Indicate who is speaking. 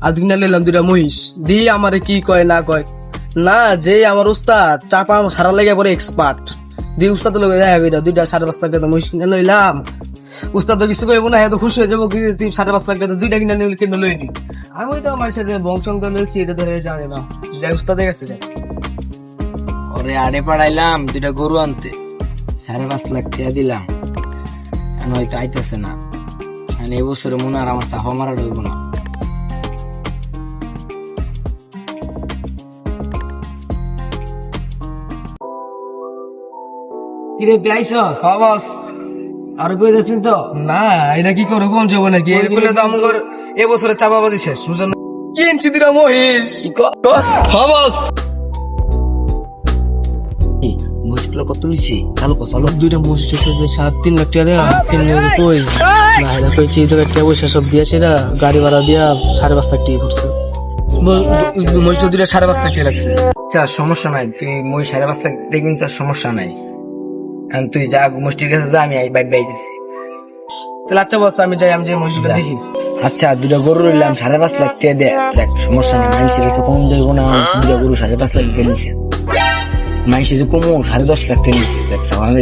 Speaker 1: আর কিনা লইলাম 2টা মহিষ দিয়ে আমারে কি কয় না কয় না, যে আমার উস্তাদ চাপা সারা লেগে পরে এক্সপার্ট দিয়ে উস্তাদ লগে দেখা কইতা 2টা 5.5 লাখ টাকা মহিষ কিনে লইলাম। উস্তাদ তো কিছু কইব না, এত খুশি হয়ে যাবো কি তুই 5.5 লাখ টাকা 2টা কিনে নিলে কিনে লইনি। আমি ওই তো আমার সাথে বংশং তো লইছি, এটা ধরে জানে না, যাই উস্তাদের কাছে যাই।
Speaker 2: ওরে আড়ে পাড়াইলাম 2টা গরু আনতে, 5.5 লাখ টাকা দিলাম, এখন হয়তো আইতেছে না। এই বছরে মনে আর আমার চাপা মারা রইব না। কিরে পেয়েছস?
Speaker 1: বস
Speaker 2: আর কই যাসনি তো?
Speaker 1: না, এটা কি করে কোন যাবো নাকি? এর বলে তো আমার এবছরে চাপাবাজি শেষ, বুঝলেন? কিনছি 2টা মহিষ।
Speaker 2: কি কস?
Speaker 1: বস
Speaker 2: মুশকিল কত লিছি? চালু কর, চালু।
Speaker 1: 2টা মহিষ হচ্ছে যে 3.5 লাখ টাকা দেয়া কিনে কই না, এটা কই কি তো একটা পয়সা সব দিয়েছে না, গাড়ি ভাড়া দিয়া 5.5 লাখ টাকা পড়ছে। মহিষ 2টা 5.5 লাখ টাকা লাগছে।
Speaker 2: আচ্ছা সমস্যা নাই, তুই মই 5.5 লাখ দেখবি, তার সমস্যা নাই। এখন তুই যা মুষ্টির কাছে যা, আমি বাইক দিছি।
Speaker 1: তাহলে আচ্ছা বস, আমি যাই, আমি যে মহিষটা দেখি।
Speaker 2: আচ্ছা 2টা গরু রইলাম 5.5 লাখ টাকা দে, দেখ সমস্যা নেই। মানুষের তো কম দেবো না, 2টা গরু 5.5 লাখ টাকা নিছে। মানুষের কমও 10.5 লাখ টাকা নিছে, দেখ আমি